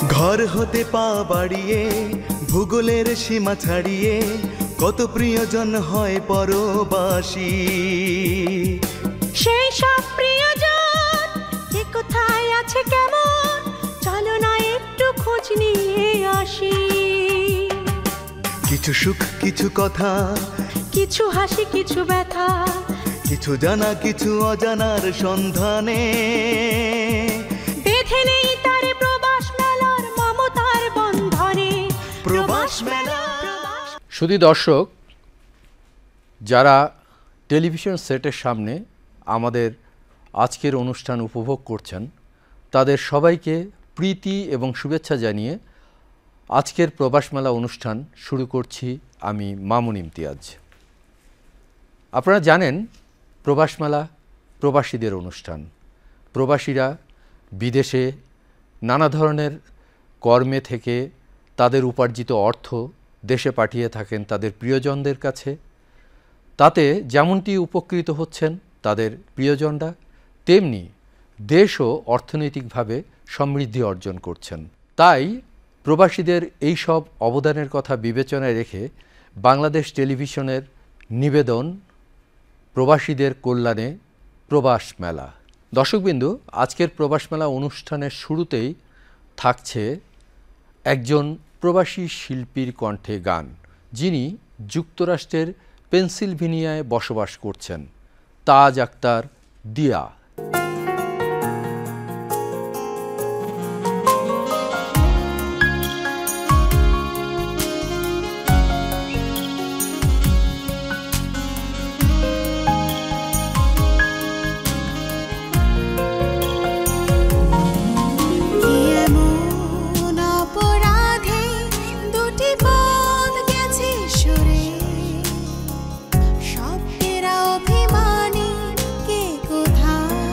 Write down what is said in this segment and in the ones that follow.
ঘর হতে পা বাড়িয়ে ভূগোলের সীমা ছাড়িয়ে কত প্রিয়জন হয় পরবাসী। সেই সব প্রিয়জন কে কোথায় আছে কেমন, চলো না একটু খোঁজ নিয়ে আসি। কিছু সুখ কিছু কথা, কিছু হাসি কিছু ব্যথা, কিছু জানা কিছু অজানার সন্ধানে বেঁধে নেই তারে প্রবাস মেলার মমতার বন্ধনে। প্রবাস মেলা। শুধু দর্শক, যারা টেলিভিশন সেটের সামনে আমাদের আজকের অনুষ্ঠান উপভোগ করছেন, তাদের সবাইকে প্রীতি এবং শুভেচ্ছা জানিয়ে আজকের প্রবাস মেলা অনুষ্ঠান শুরু করছি আমি মামুন ইমতিয়াজ। আপনারা জানেন প্রবাস মেলা প্রবাসীদের অনুষ্ঠান। প্রবাসীরা বিদেশে নানা ধরনের কর্মে থেকে তাদের উপার্জিত অর্থ দেশে পাঠিয়ে থাকেন তাদের প্রিয়জনদের কাছে। তাতে যেমনটি উপকৃত হচ্ছেন তাদের প্রিয়জনরা, তেমনি দেশও অর্থনৈতিকভাবে সমৃদ্ধি অর্জন করছেন। তাই প্রবাসীদের এই সব অবদানের কথা বিবেচনায় রেখে বাংলাদেশ টেলিভিশনের নিবেদন প্রবাসীদের কল্যাণে প্রবাস মেলা। দর্শকবিন্দু, আজকের প্রবাস মেলা অনুষ্ঠানের শুরুতেই থাকছে একজন প্রবাসী শিল্পীর কণ্ঠে গান, যিনি যুক্তরাষ্ট্রের পেনসিলভেনিয়ায় বসবাস করছেন, তাজ আক্তার দিয়া। অভিমানী কে কোথায়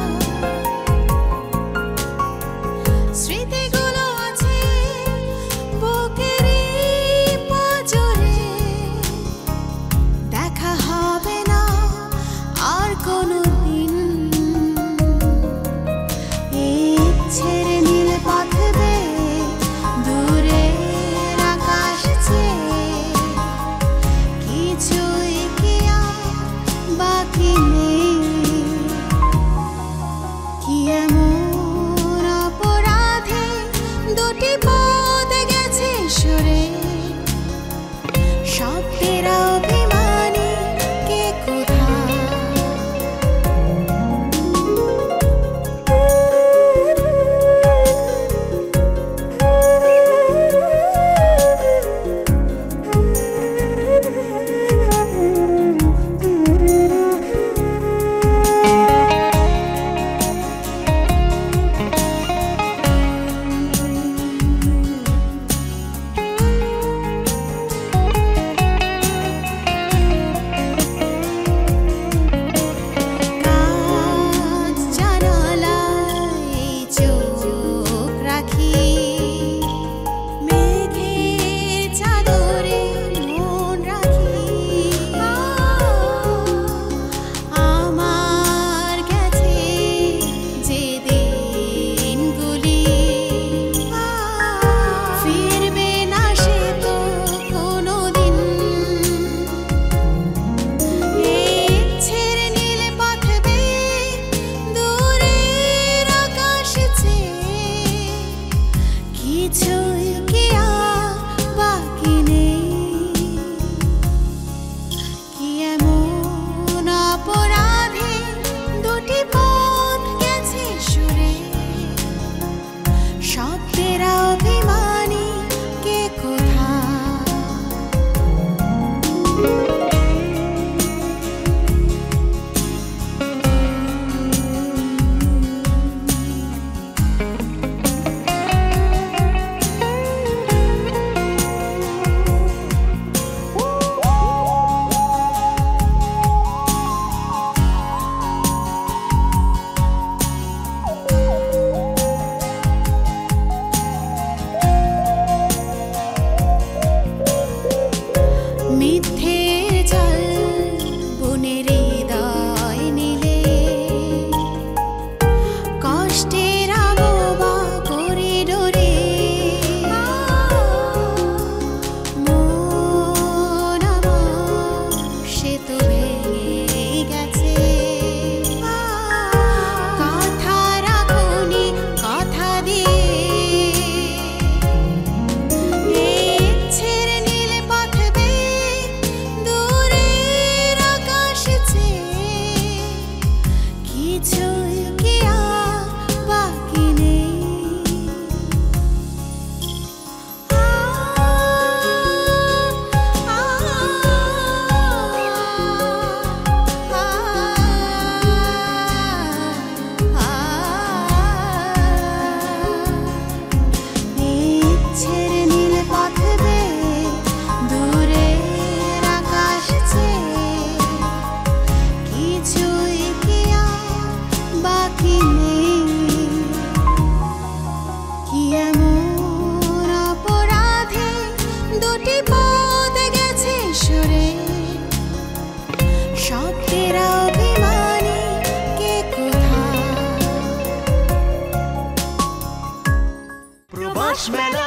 প্রবাস মেলা।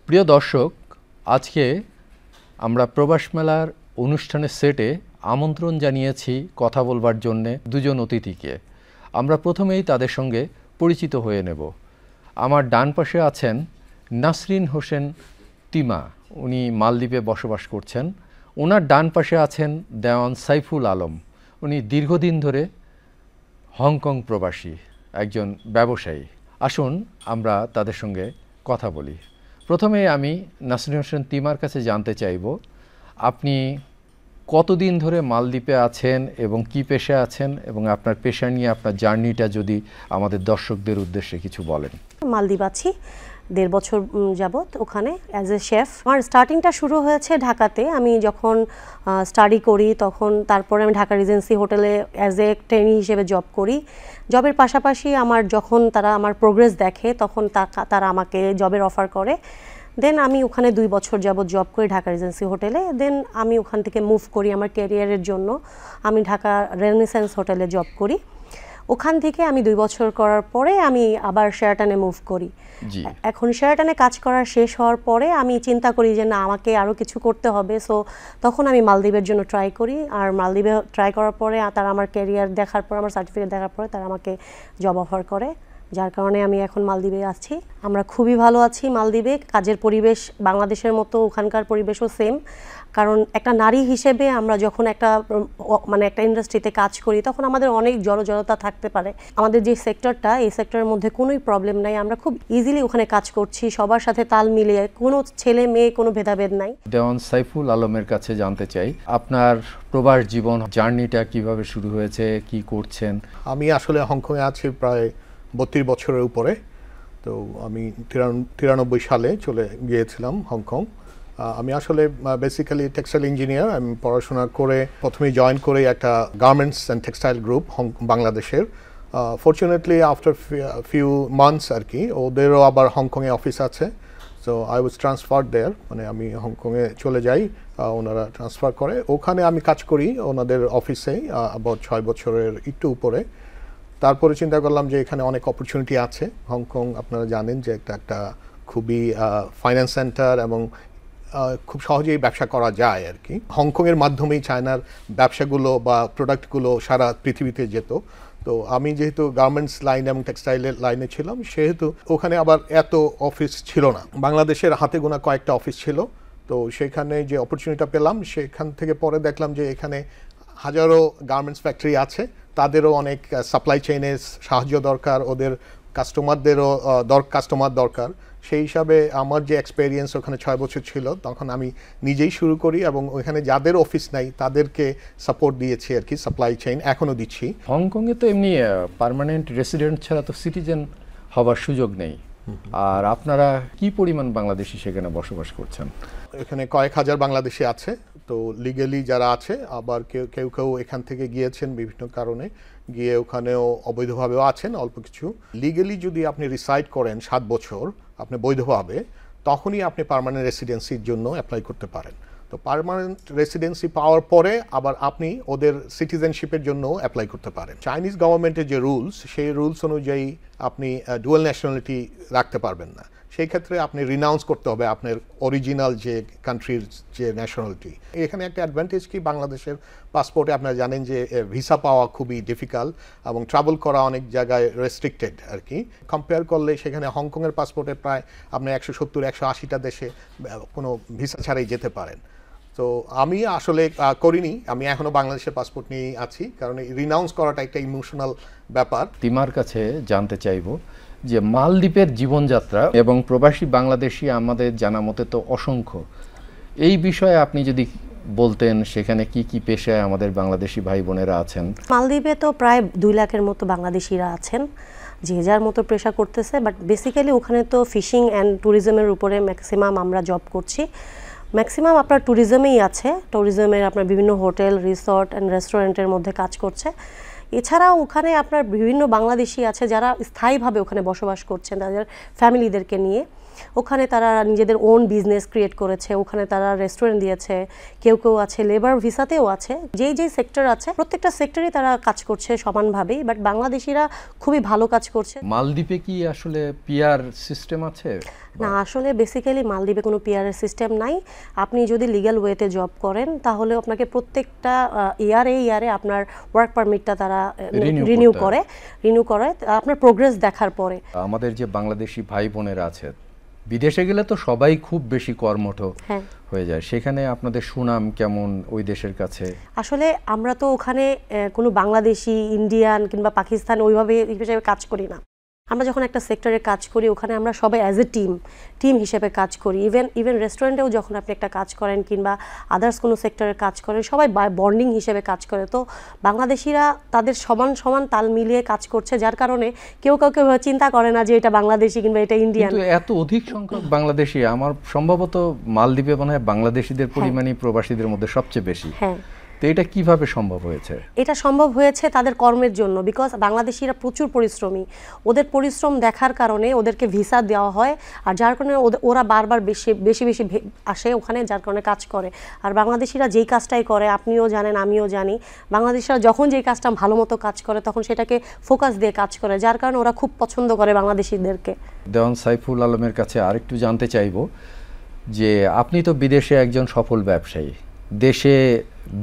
প্রিয় দর্শক, আজকে আমরা প্রবাস মেলার অনুষ্ঠানের সেটে আমন্ত্রণ জানিয়েছি কথা বলবার জন্যে দুজন অতিথিকে। আমরা প্রথমেই তাদের সঙ্গে পরিচিত হয়ে নেব। আমার ডান পাশে আছেন নাসরিন হোসেন তিমা, উনি মালদ্বীপে বসবাস করছেন। ওনার ডান পাশে আছেন দেওয়ান সাইফুল আলম, উনি দীর্ঘদিন ধরে হংকং প্রবাসী একজন ব্যবসায়ী। আসুন আমরা তাদের সঙ্গে কথা বলি। প্রথমে আমি নাসরিন হোসেন তিমার কাছে জানতে চাইব, আপনি কতদিন ধরে মালদ্বীপে আছেন এবং কি পেশা আছেন, এবং আপনার পেশা নিয়ে আপনার জার্নিটা যদি আমাদের দর্শকদের উদ্দেশ্যে কিছু বলেন। মালদ্বীপ আছি 1.5 বছর যাবত ওখানে অ্যাজ এ শেফ। আমার স্টার্টিংটা শুরু হয়েছে ঢাকাতে। আমি যখন স্টাডি করি তখন তারপরে আমি ঢাকা রিজেন্সি হোটেলে অ্যাজ এ ট্রেনি হিসেবে জব করি। জবের পাশাপাশি আমার যখন তারা আমার প্রোগ্রেস দেখে তখন তারা আমাকে জবের অফার করে। দেন আমি ওখানে 2 বছর যাবত জব করি ঢাকা রিজেন্সি হোটেলে। দেন আমি ওখান থেকে মুভ করি আমার ক্যারিয়ারের জন্য। আমি ঢাকা রেনেসান্স হোটেলে জব করি। ওখান থেকে আমি 2 বছর করার পরে আমি আবার শেরাটনে মুভ করি। এখন শেরাটনে কাজ করা শেষ হওয়ার পরে আমি চিন্তা করি যে না, আমাকে আরও কিছু করতে হবে। সো তখন আমি মালদ্বীপের জন্য ট্রাই করি। আর মালদ্বীপে ট্রাই করার পরে তারা আমার ক্যারিয়ার দেখার পর, আমার সার্টিফিকেট দেখার পরে তারা আমাকে জব অফার করে, যার কারণে আমি এখন মালদ্বীপে আছি। আমরা খুবই ভালো আছি মালদ্বীপে। কাজের পরিবেশ বাংলাদেশের মতো ওখানকার পরিবেশও সেম। কারণ একটা নারী হিসেবে আমরা যখন একটা ইন্ডাস্ট্রিতে কাজ করি তখন আমাদের অনেক জড়তা থাকতে পারে। আমাদের যে সেক্টরটা, এই সেক্টরের মধ্যে কোনোই প্রবলেম নাই। আমরা খুব ইজিলি ওখানে কাজ করছি, সবার সাথে তাল মিলিয়ে, কোনো ছেলে মেয়ে কোনো ভেদাভেদ নাই। দেওয়ান সাইফুল আলমের কাছে জানতে চাই, আপনার প্রবাস জীবন জার্নিটা কিভাবে শুরু হয়েছে, কি করছেন? আমি আসলে হংকংয়ে আছি প্রায় 32 বছরের উপরে। তো আমি 93 সালে চলে গিয়েছিলাম হংকং। আমি আসলে বেসিক্যালি টেক্সটাইল ইঞ্জিনিয়ার। আমি পড়াশোনা করে প্রথমে জয়েন করে একটা গার্মেন্টস অ্যান্ড টেক্সটাইল গ্রুপ বাংলাদেশের। Fortunately after few months are কি, ওদেরও আবার হংকংয়ে অফিস আছে। সো আই ওয়াজ ট্রান্সফার্ড দেয়ার, মানে আমি হংকংয়ে চলে যাই, ওনারা ট্রান্সফার করে। ওখানে আমি কাজ করি ওনাদের অফিসেই আবার 6 বছরের একটু উপরে। তারপরে চিন্তা করলাম যে এখানে অনেক অপরচুনিটি আছে। হংকং আপনারা জানেন যে একটা খুবই ফাইন্যান্স সেন্টার এবং খুব সহজেই ব্যবসা করা যায় আর কি। হংকংয়ের মাধ্যমেই চায়নার ব্যবসাগুলো বা প্রোডাক্টগুলো সারা পৃথিবীতে যেত। তো আমি যেহেতু গার্মেন্টস লাইন এবং টেক্সটাইলের লাইনে ছিলাম, সেহেতু ওখানে আবার এত অফিস ছিল না। বাংলাদেশের হাতে গোনা কয়েকটা অফিস ছিল। তো সেখানে যে অপরচুনিটিটা পেলাম, সেখান থেকে পরে দেখলাম যে এখানে হাজারো গার্মেন্টস ফ্যাক্টরি আছে, তাদেরও অনেক সাপ্লাই চেইনের সাহায্য দরকার, ওদের কাস্টমারদেরও কাস্টমার দরকার। সেই হিসাবে আমার যে এক্সপেরিয়েন্স ওখানে 6 বছর ছিল, তখন আমি নিজেই শুরু করি এবং ওখানে যাদের অফিস নাই তাদেরকে সাপোর্ট দিয়েছি আর কি, সাপ্লাই চেইন এখনও দিচ্ছি। হংকংয়ে তো এমনি পার্মানেন্ট রেসিডেন্ট ছাড়া তো সিটিজেন হবার সুযোগ নেই। আর আপনারা কি পরিমাণ বাংলাদেশি সেখানে বসবাস করছেন? এখানে কয়েক হাজার বাংলাদেশি আছে। তো লিগালি যারা আছে, আবার কেউ কেউ এখান থেকে গিয়েছেন বিভিন্ন কারণে, গিয়ে ওখানেও অবৈধভাবেও আছেন অল্প কিছু। লিগালি যদি আপনি রিসাইড করেন 7 বছর আপনি বৈধভাবে, তখনই আপনি পার্মানেন্ট রেসিডেন্সির জন্য অ্যাপ্লাই করতে পারেন। তো পার্মানেন্ট রেসিডেন্সি পাওয়ার পরে আবার আপনি ওদের সিটিজেনশিপের জন্য অ্যাপ্লাই করতে পারেন। চাইনিজ গভর্নমেন্টের যে রুলস, সেই রুলস অনুযায়ী আপনি ডুয়াল ন্যাশনালিটি রাখতে পারবেন না। সেই ক্ষেত্রে আপনি রিনাউন্স করতে হবে আপনার অরিজিনাল যে কান্ট্রির যে ন্যাশনালিটি। এখানে একটা অ্যাডভান্টেজ কি, বাংলাদেশের পাসপোর্টে আপনারা জানেন যে ভিসা পাওয়া খুবই ডিফিকাল্ট এবং ট্রাভেল করা অনেক জায়গায় রেস্ট্রিক্টেড আর কি। কম্পেয়ার করলে সেখানে হংকংয়ের পাসপোর্টে প্রায় আপনি 170-180টা দেশে কোনো ভিসা ছাড়াই যেতে পারেন। তো আমি আসলে করিনি, আমি এখনও বাংলাদেশের পাসপোর্ট নিয়েই আছি, কারণ রিনাউন্স করাটা একটা ইমোশনাল ব্যাপার। তিমার কাছে জানতে চাইব যে মালদ্বীপের জীবনযাত্রা এবং প্রবাসী বাংলাদেশি আমাদের জানা মতে তো অসংখ্য, এই বিষয়ে আপনি যদি বলতেন সেখানে কি কি পেশায় আমাদের বাংলাদেশি ভাই বোনেরা আছেন? মালদ্বীপে তো প্রায় 2 লাখের মতো বাংলাদেশিরা আছেন, যে যার মতো পেশা করতেছে। বাট বেসিক্যালি ওখানে তো ফিশিং অ্যান্ড ট্যুরিজমের উপরে ম্যাক্সিমাম আমরা জব করছি। ম্যাক্সিমাম আপনার ট্যুরিজমেই আছে। ট্যুরিজমের আপনার বিভিন্ন হোটেল, রিসর্ট অ্যান্ড রেস্টুরেন্টের মধ্যে কাজ করছে। এছাড়াও ওখানে আপনার বিভিন্ন বাংলাদেশি আছে যারা স্থায়ীভাবে ওখানে বসবাস করছেন তাদের ফ্যামিলিদেরকে নিয়ে। ওখানে তারা নিজেদের ওন বিজনেস ক্রিয়েট করেছে, ওখানে তারা রেস্টুরেন্ট দিয়েছে, কেউ কেউ আছে লেবার ভিসাতেও আছে, যেই যেই সেক্টর আছে প্রত্যেকটা সেক্টরে তারা কাজ করছে সমানভাবেই। বাট বাংলাদেশিরা খুবই ভালো কাজ করছে। মালদ্বীপে কি আসলে পিআর সিস্টেম আছে? না, আসলে বেসিক্যালি মালদ্বীপে কোনো পিআরএস সিস্টেম নাই। আপনি যদি লিগ্যাল ওয়েতে জব করেন তাহলে আপনাকে প্রত্যেকটা ইয়ারে আপনার ওয়ার্ক পারমিটটা তারা রিনিউ করে আপনার প্রোগ্রেস দেখার পরে। আমাদের যে বাংলাদেশি ভাই বোনেরা আছে বিদেশে গেলে তো সবাই খুব বেশি কর্মঠ হয়ে যায়, সেখানে আপনাদের সুনাম কেমন ওই দেশের কাছে? আসলে আমরা তো ওখানে কোনো বাংলাদেশি, ইন্ডিয়ান কিংবা পাকিস্তান ওইভাবে হিসেবে কাজ করি না। আমরা যখন একটা সেক্টরে কাজ করি ওখানে আমরা সবাই অ্যাজ এ টিম হিসেবে কাজ করি। ইভেন রেস্টুরেন্টেও যখন আপনি একটা কাজ করেন কিংবা আদার্স কোনো সেক্টরে কাজ করেন সবাই বন্ডিং হিসেবে কাজ করে। তো বাংলাদেশিরা তাদের সমান তাল মিলিয়ে কাজ করছে, যার কারণে কেউ কাউকে চিন্তা করে না যে এটা বাংলাদেশি কিংবা এটা ইন্ডিয়ান। কিন্তু এত অধিক সংখ্যক বাংলাদেশি, আমার সম্ভবত মালদ্বীপে মনে হয় বাংলাদেশিদের পরিমাণই প্রবাসীদের মধ্যে সবচেয়ে বেশি। হ্যাঁ, তো এটা কিভাবে সম্ভব হয়েছে? এটা সম্ভব হয়েছে তাদের কর্মের জন্য, বিকজ বাংলাদেশিরা প্রচুর পরিশ্রমী। ওদের পরিশ্রম দেখার কারণে ওদেরকে ভিসা দেওয়া হয়, আর যার কারণে ওরা বারবার বেশি আসে ওখানে, যার কারণে কাজ করে। আর বাংলাদেশিরা যেই কাজটাই করে, আপনিও জানেন আমিও জানি, বাংলাদেশিরা যখন যেই কাজটা ভালো মতো কাজ করে তখন সেটাকে ফোকাস দিয়ে কাজ করে, যার কারণে ওরা খুব পছন্দ করে বাংলাদেশিদেরকে। দেওয়ান সাইফুল আলমের কাছে আরেকটু জানতে চাইব যে আপনি তো বিদেশে একজন সফল ব্যবসায়ী, দেশে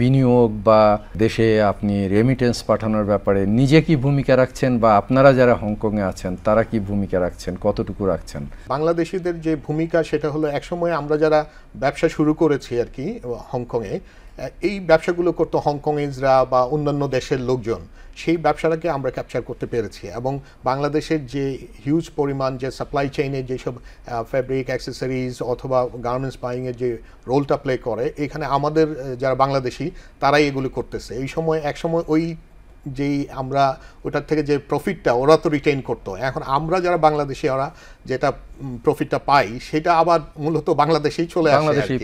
বিনিয়োগ বা দেশে আপনি রেমিটেন্স পাঠানোর ব্যাপারে নিজে কি ভূমিকা রাখছেন, বা আপনারা যারা হংকংয়ে আছেন তারা কি ভূমিকা রাখছেন, কতটুকু রাখছেন? বাংলাদেশিদের যে ভূমিকা সেটা হলো, একসময় আমরা যারা ব্যবসা শুরু করেছি আর কি হংকংয়ে, এই ব্যবসাগুলো করতো হংকংইজরা বা অন্যান্য দেশের লোকজন, সেই ব্যবসাটাকে আমরা ক্যাপচার করতে পেরেছি। এবং বাংলাদেশের যে হিউজ পরিমাণ যে সাপ্লাই চেইনের যেসব ফ্যাব্রিক অ্যাক্সেসরিজ অথবা গার্মেন্টস বাইংয়ের যে রোলটা প্লে করে, এখানে আমাদের যারা বাংলাদেশি তারাই এগুলো করতেছে। এই সময় একসময় ওই যেই আমরা ওটার থেকে যে প্রফিটটা ওরা তো রিটেইন করতো, এখন আমরা যারা বাংলাদেশি ওরা যেটা প্রফিটটা পাই সেটা আবার মূলত বাংলাদেশেই চলে আসে।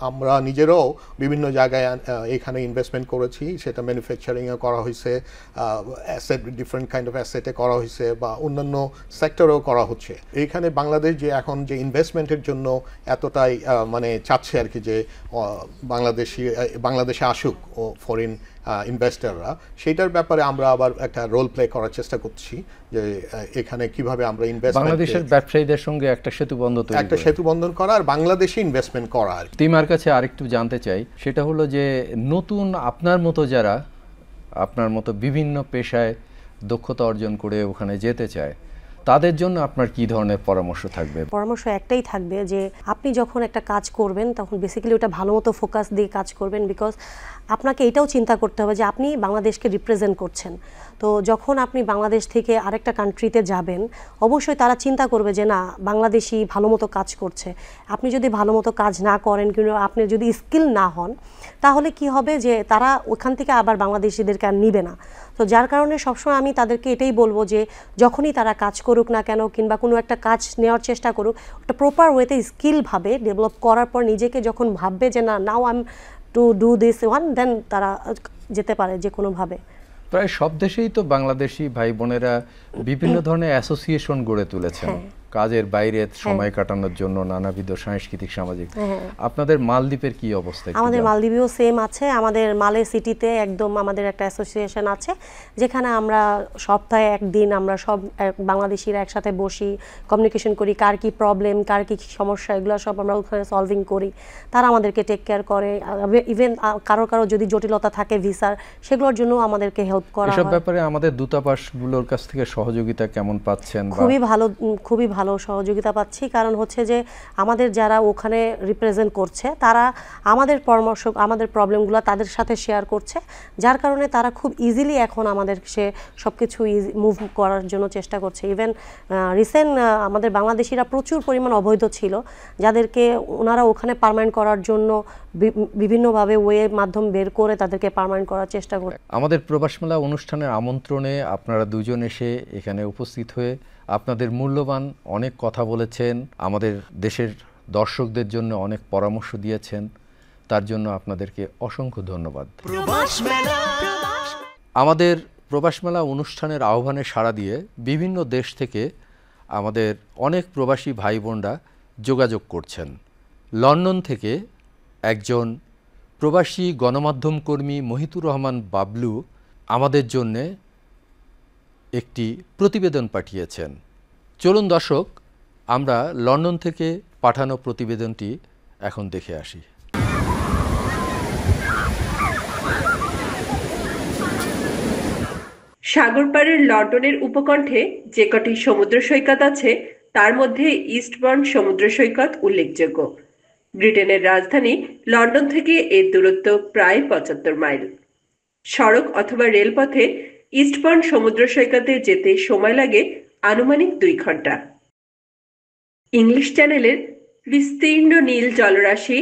আমরা নিজেরাও বিভিন্ন জায়গায় এখানে ইনভেস্টমেন্ট করেছি, সেটা ম্যানুফ্যাকচারিংয়ে করা হয়েছে, অ্যাসেট ডিফারেন্ট কাইন্ড অফ অ্যাসেটে করা হয়েছে, বা অন্যান্য সেক্টরেও করা হচ্ছে। এইখানে বাংলাদেশ যে এখন যে ইনভেস্টমেন্টের জন্য এতটাই মানে চাচ্ছে আর কি, যে বাংলাদেশে আসুক ও ফরেন ইনভেস্টররা, সেইটার ব্যাপারে আমরা আবার একটা রোল প্লে করার চেষ্টা করছি, যে এখানে কিভাবে আমরা বাংলাদেশের ব্যবসায়ীদের সঙ্গে একটা সেতু বন্ধন করা আর বাংলাদেশে ইনভেস্টমেন্ট করা। তিমার কাছে আরেকটু জানতে চাই, সেটা হলো যে নতুন আপনার মতো যারা আপনার মতো বিভিন্ন পেশায় দক্ষতা অর্জন করে ওখানে যেতে চায়, তাদের জন্য আপনার কি ধরনের পরামর্শ থাকবে? পরামর্শ একটাই থাকবে যে আপনি যখন একটা কাজ করবেন তখন বেসিক্যালি ওটা ভালো মতো ফোকাস দিয়ে কাজ করবেন, বিকজ আপনাকে এটাও চিন্তা করতে হবে যে আপনি বাংলাদেশকে রিপ্রেজেন্ট করছেন। তো যখন আপনি বাংলাদেশ থেকে আরেকটা কান্ট্রিতে যাবেন, অবশ্যই তারা চিন্তা করবে যে না, বাংলাদেশি ভালো মতো কাজ করছে। আপনি যদি ভালো মতো কাজ না করেন কিংবা আপনি যদি স্কিল না হন, তাহলে কি হবে যে তারা ওখান থেকে আবার বাংলাদেশিদেরকে আর নিবে না। তো যার কারণে সবসময় আমি তাদেরকে এটাই বলবো যে যখনই তারা কাজ করুক না কেন কিংবা কোনো একটা কাজ নেওয়ার চেষ্টা করুক, ওটা প্রপার ওয়েতে স্কিলভাবে ডেভেলপ করার পর নিজেকে যখন ভাববে যে না, now I am to do this one, then তারা যেতে পারে যে কোনোভাবে। প্রায় সব দেশেই তো বাংলাদেশি ভাই বোনেরা বিভিন্ন ধরনের অ্যাসোসিয়েশন গড়ে তুলেছেন কাজের বাইরে সময় কাটানোর জন্য, নানাবিধ সাংস্কৃতিক সামাজিক। আপনাদের মালদ্বীপের কি অবস্থা? আমাদের মালদ্বীপেও সেম আছে। আমাদের মালে সিটিতে একদম আমাদের একটা অ্যাসোসিয়েশন আছে, যেখানে আমরা সপ্তাহে একদিন আমরা সব বাংলাদেশিরা একসাথে বসি, কমিউনিকেশন করি, কার কি প্রবলেম, কার কি সমস্যা, এগুলো সব আমরা ওখানে সলভিং করি। তারা আমাদেরকে টেক কেয়ার করে। ইভেন কারো যদি জটিলতা থাকে ভিসার, সেগুলোর জন্য আমাদেরকে হেল্প করা হয়। এসব ব্যাপারে আমাদের দূতাবাসগুলোর কাছ থেকে সহযোগিতা কেমন পাচ্ছেন? খুবই ভালো সহযোগিতা পাচ্ছি, কারণ হচ্ছে যে আমাদের যারা ওখানে রিপ্রেজেন্ট করছে তারা আমাদের পরামর্শ, আমাদের প্রবলেমগুলো তাদের সাথে শেয়ার করছে, যার কারণে তারা খুব ইজিলি এখন আমাদের সব কিছু মুভ করার জন্য চেষ্টা করছে। ইভেন রিসেন্ট আমাদের বাংলাদেশিরা প্রচুর পরিমাণ অবৈধ ছিল, যাদেরকে ওনারা ওখানে পার্মানেন্ট করার জন্য বিভিন্নভাবে মাধ্যম বের করে তাদেরকে পার্মানেন্ট করার চেষ্টা করে। আমাদের প্রবাস মেলা অনুষ্ঠানের আমন্ত্রণে আপনারা দুজন এসে এখানে উপস্থিত হয়ে আপনাদের মূল্যবান অনেক কথা বলেছেন, আমাদের দেশের দর্শকদের জন্য অনেক পরামর্শ দিয়েছেন, তার জন্য আপনাদেরকে অসংখ্য ধন্যবাদ। আমাদের প্রবাস মেলা অনুষ্ঠানের আহ্বানে সাড়া দিয়ে বিভিন্ন দেশ থেকে আমাদের অনেক প্রবাসী ভাই বোনরা যোগাযোগ করছেন। লন্ডন থেকে একজন প্রবাসী গণমাধ্যম কর্মী মহিতুর রহমান বাবলু আমাদের জন্যে একটি প্রতিবেদন পাঠিয়েছেন। চলুন দর্শক, আমরা লন্ডন থেকে পাঠানো প্রতিবেদনটি এখন দেখে আসি। সাগরপাড়ের লন্ডনের উপকণ্ঠে যে কটি সমুদ্র সৈকত আছে তার মধ্যে ইস্টবার্ন সমুদ্র সৈকত উল্লেখযোগ্য। ব্রিটেনের রাজধানী লন্ডন থেকে এর দূরত্ব প্রায় ৭৫ মাইল। সড়ক অথবা রেলপথে ইস্টবার্ন সমুদ্র সৈকতে যেতে সময় লাগে আনুমানিক ২ ঘন্টা। ইংলিশ চ্যানেলের বিস্তীর্ণ নীল জলরাশি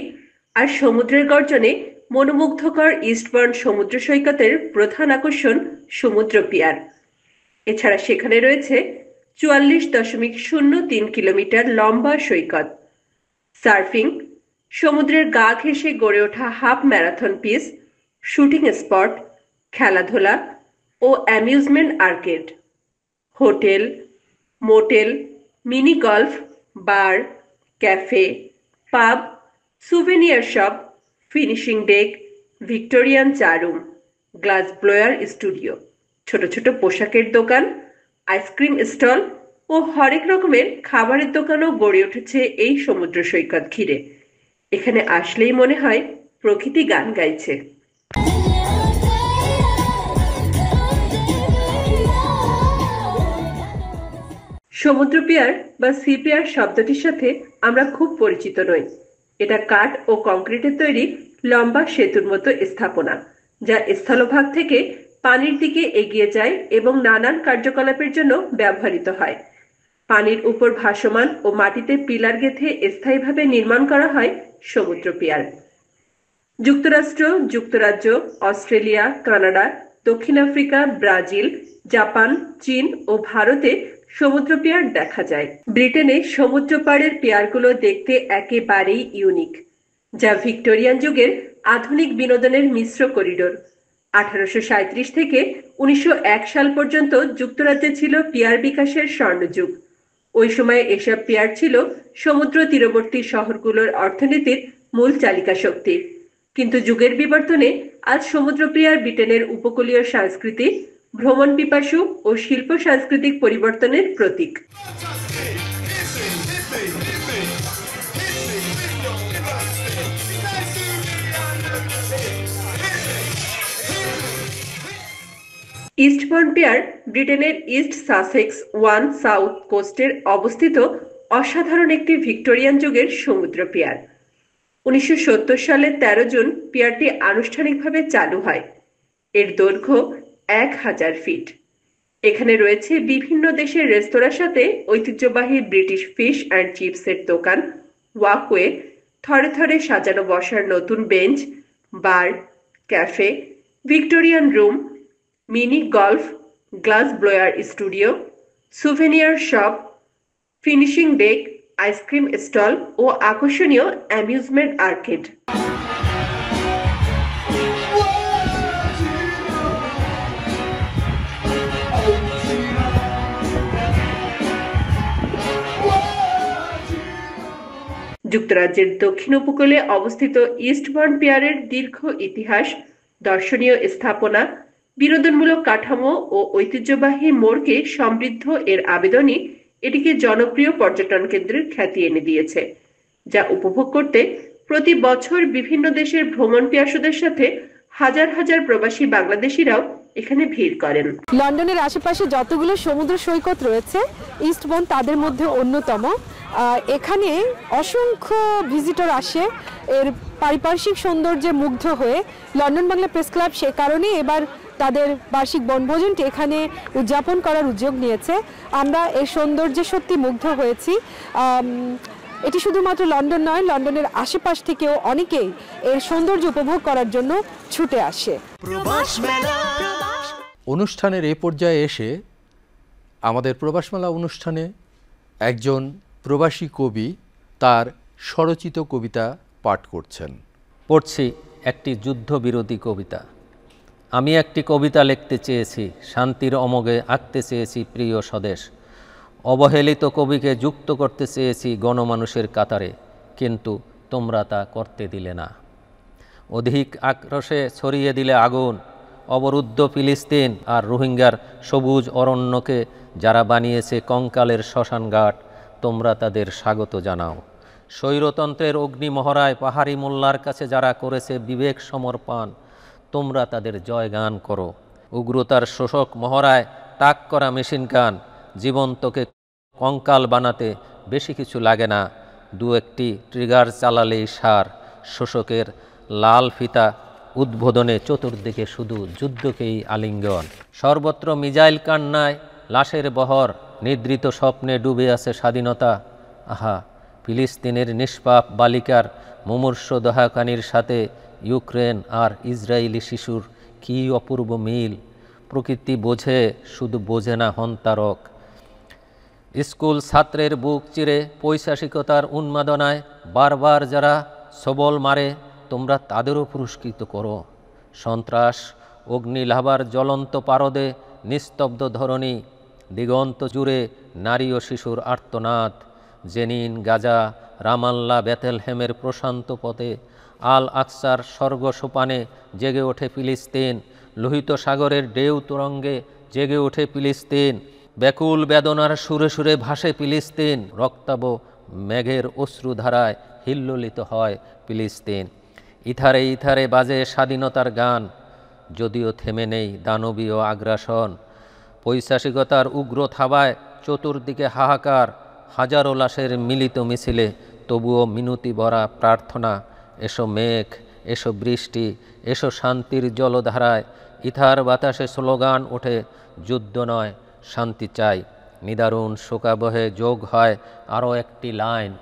আর সমুদ্রের গর্জনে মনোমুগ্ধকর ইস্টবার্ন সমুদ্র সৈকতের প্রধান আকর্ষণ সমুদ্র পিয়ার। এছাড়া সেখানে রয়েছে ৪৪.০৩ কিলোমিটার লম্বা সৈকত, সার্ফিং, সমুদ্রের গা ঘেঁষে গড়ে ওঠা half marathon piece, shooting spot, খেলাধুলা ও amusement arcade, hotel, motel, mini golf, bar, cafe, pub, souvenir shop, finishing deck, Victorian চা রুম, গ্লাস ব্লোয়ার স্টুডিও, ছোট ছোট পোশাকের দোকান, আইসক্রিম স্টল ও হরেক রকমের খাবারের দোকানও গড়ে উঠেছে এই সমুদ্র সৈকত ঘিরে। এখানে আসলেই মনে হয় প্রকৃতি গান গাইছে। সমুদ্র পিয়ার বা সি পিয়ার শব্দটির সাথে আমরা খুব পরিচিত নই। এটা কাঠ ও কংক্রিটের তৈরি লম্বা সেতুর মতো স্থাপনা, যা স্থলভাগ থেকে পানির দিকে এগিয়ে যায় এবং নানান কার্যকলাপের জন্য ব্যবহৃত হয়। পানির উপর ভাসমান ও মাটিতে পিলার গেঁথে স্থায়ীভাবে নির্মাণ করা হয় সমুদ্র পিয়ার। যুক্তরাষ্ট্র, যুক্তরাজ্য, অস্ট্রেলিয়া, কানাডা, দক্ষিণ আফ্রিকা, ব্রাজিল, জাপান, চীন ও ভারতে সমুদ্র পিয়ার দেখা যায়। ব্রিটেনে সমুদ্র পাড়ের পিয়ারগুলো দেখতে একেবারেই ইউনিক, যা ভিক্টোরিয়ান যুগের আধুনিক বিনোদনের মিশ্র করিডোর। 1837 থেকে 1901 সাল পর্যন্ত যুক্তরাজ্যে ছিল পিয়ার বিকাশের স্বর্ণযুগ। ওই সময়ে এসব পিয়ার ছিল সমুদ্র তীরবর্তী শহরগুলোর অর্থনীতির মূল চালিকা শক্তি। কিন্তু যুগের বিবর্তনে আজ সমুদ্র পিয়ার ব্রিটেনের উপকূলীয় সংস্কৃতি, ভ্রমণ পিপাসু ও শিল্প সাংস্কৃতিক পরিবর্তনের প্রতীক। ইস্টবার্ন পিয়ার ব্রিটেনের ইস্ট সাসেক্স 1 সাউথ কোস্টের অবস্থিত অসাধারণ একটি ভিক্টোরিয়ান যুগের সমুদ্র পিয়ার। 1970 সালের 13 জুন পিয়ারটি আনুষ্ঠানিকভাবে চালু হয়। এর দৈর্ঘ্য 1000 ফিট। এখানে রয়েছে বিভিন্ন দেশের রেস্তোরাঁর সাথে ঐতিহ্যবাহী ব্রিটিশ ফিশ অ্যান্ড চিপসের দোকান, ওয়াকওয়ে, থরে থরে সাজানো বসার নতুন bench, bar, cafe, Victorian room, mini golf, glass blower studio, souvenir shop, finishing deck, ice cream stall ও আকর্ষণীয় অ্যামিউজমেন্ট আর্কেড। যুক্তরাজ্যের দক্ষিণ উপকূলে অবস্থিত ইস্টবার্ন পিয়ারের দীর্ঘ ইতিহাস, দর্শনীয় স্থাপনা, বিনোদনমূলক কাঠামো ও ঐতিহ্যবাহী মোড়কে সমৃদ্ধ এর আবেদনই এটিকে জনপ্রিয় পর্যটন কেন্দ্রের খ্যাতি এনে দিয়েছে, যা উপভোগ করতে প্রতি বছর বিভিন্ন দেশের ভ্রমণ পিয়াসুদের সাথে হাজার হাজার প্রবাসী বাংলাদেশিরাও এখানে ভিড় করেন। লন্ডনের আশেপাশে যতগুলো সমুদ্র সৈকত রয়েছে, ইস্টবার্ন তাদের মধ্যে অন্যতম। এখানে অসংখ্য ভিজিটর আসে এর পারিপার্শ্বিক সৌন্দর্যে মুগ্ধ হয়ে। লন্ডন বাংলা প্রেস ক্লাব সে কারণে এবার তাদের বার্ষিক বনভোজনটি এখানে উদযাপন করার উদ্যোগ নিয়েছে। আমরা এর সৌন্দর্যে সত্যি মুগ্ধ হয়েছি। এটি শুধুমাত্র লন্ডন নয়, লন্ডনের আশেপাশ থেকেও অনেকেই এর সৌন্দর্য উপভোগ করার জন্য ছুটে আসে। অনুষ্ঠানের এই পর্যায়ে এসে আমাদের প্রবাস মেলা অনুষ্ঠানে একজন প্রবাসী কবি তার স্বরচিত কবিতা পাঠ করছেন। পড়ছি একটি যুদ্ধবিরোধী কবিতা। আমি একটি কবিতা লিখতে চেয়েছি, শান্তির অমোঘে আঁকতে চেয়েছি প্রিয় স্বদেশ। অবহেলিত কবিকে যুক্ত করতে চেয়েছি গণমানুষের কাতারে, কিন্তু তোমরা তা করতে দিলে না। অধিক আক্রোশে ছড়িয়ে দিলে আগুন। অবরুদ্ধ ফিলিস্তিন আর রোহিঙ্গার সবুজ অরণ্যকে যারা বানিয়েছে কঙ্কালের শ্মশানঘাট, তোমরা তাদের স্বাগত জানাও। স্বৈরতন্ত্রের অগ্নিমহড়ায় পাহাড়ি মোল্লার কাছে যারা করেছে বিবেক সমর্পণ, তোমরা তাদের জয়গান করো। উগ্রতার শোষক মহড়ায় তাক করা মেশিনগান, জীবন্তকে কঙ্কাল বানাতে বেশি কিছু লাগে না, দু একটি ট্রিগার চালালেই সার। শোষকের লাল ফিতা উদ্বোধনে চতুর্দিকে শুধু যুদ্ধকেই আলিঙ্গন। সর্বত্র মিজাইল কান্নায় লাশের বহর, নিদ্রিত স্বপ্নে ডুবে আছে স্বাধীনতা। আহা, ফিলিস্তিনের নিষ্পাপ বালিকার মুমূর্ষ দহাকানির সাথে ইউক্রেন আর ইসরায়েলি শিশুর কী অপূর্ব মিল। প্রকৃতি বোঝে, শুধু বোঝে না হন্তারক। স্কুল ছাত্রের বুক চিরে পৈশাসিকতার উন্মাদনায় বারবার যারা সবল মারে, তোমরা তাদেরও পুরস্কৃত করো। সন্ত্রাস অগ্নিলাভার জ্বলন্ত পারদে নিস্তব্ধ ধরণী, দিগন্ত জুড়ে নারী ও শিশুর আর্তনাদ। জেনিন, গাজা, রামাল্লা, বেথেলহেমের প্রশান্ত পথে, আল আকসার স্বর্গ সোপানে জেগে ওঠে ফিলিস্তিন। লোহিত সাগরের ঢেউ তরঙ্গে জেগে ওঠে ফিলিস্তিন। ব্যাকুল বেদনার সুরে সুরে ভাসে ফিলিস্তিন। রক্তাব মেঘের অশ্রুধারায় হিল্লোলিত হয় ফিলিস্তিন। ইথারে ইথারে বাজে স্বাধীনতার গান, যদিও থেমে নেই দানবীয় আগ্রাসন। পৈশাসিকতার উগ্র থাবায় চতুর্দিকে হাহাকার, হাজারো লাশের মিলিত মিছিলে তবুও মিনতি ভরা প্রার্থনা। এসো মেঘ, এসো বৃষ্টি, এসো শান্তির জলধারায়। ইথার বাতাসে স্লোগান ওঠে, যুদ্ধ নয়, শান্তি চাই। নিদারুণ শোকাবহে যোগ হয় আরও একটি লাইন,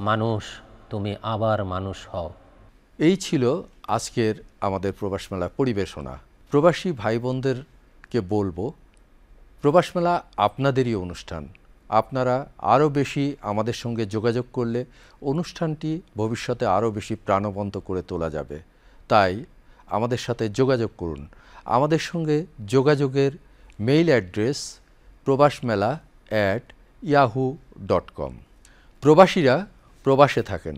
মানুষ তুমি আবার মানুষ হও। এই ছিল আজকের আমাদের প্রবাস মেলা পরিবেশনা। প্রবাসী ভাই বোনদেরকে বলবো, প্রবাস মেলা আপনাদেরই অনুষ্ঠান। আপনারা আরও বেশি আমাদের সঙ্গে যোগাযোগ করলে অনুষ্ঠানটি ভবিষ্যতে আরও বেশি প্রাণবন্ত করে তোলা যাবে। তাই আমাদের সাথে যোগাযোগ করুন। আমাদের সঙ্গে যোগাযোগের মেইল অ্যাড্রেস probashmela@yahoo.com। প্রবাসীরা প্রবাসে থাকেন,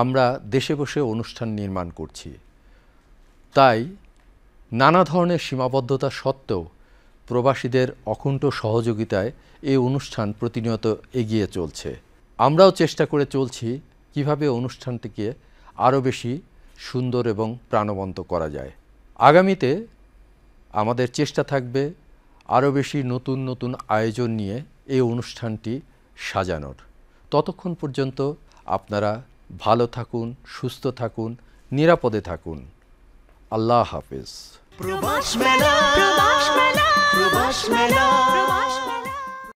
আমরা দেশে বসে অনুষ্ঠান নির্মাণ করছি। তাই নানা ধরনের সীমাবদ্ধতা সত্ত্বেও প্রবাসীদের অকুণ্ঠ সহযোগিতায় এই অনুষ্ঠান প্রতিনিয়ত এগিয়ে চলছে। আমরাও চেষ্টা করে চলছি কিভাবে অনুষ্ঠানটিকে আরও বেশি সুন্দর এবং প্রাণবন্ত করা যায়। আগামীতে আমাদের চেষ্টা থাকবে আরও বেশি নতুন নতুন আয়োজন নিয়ে এই অনুষ্ঠানটি সাজানোর। ততক্ষণ পর্যন্ত আপনারা ভালো থাকুন, সুস্থ থাকুন, নিরাপদে থাকুন। আল্লাহ হাফেজ। প্রবাস মেলা, প্রবাস মেলা, প্রবাস মেলা।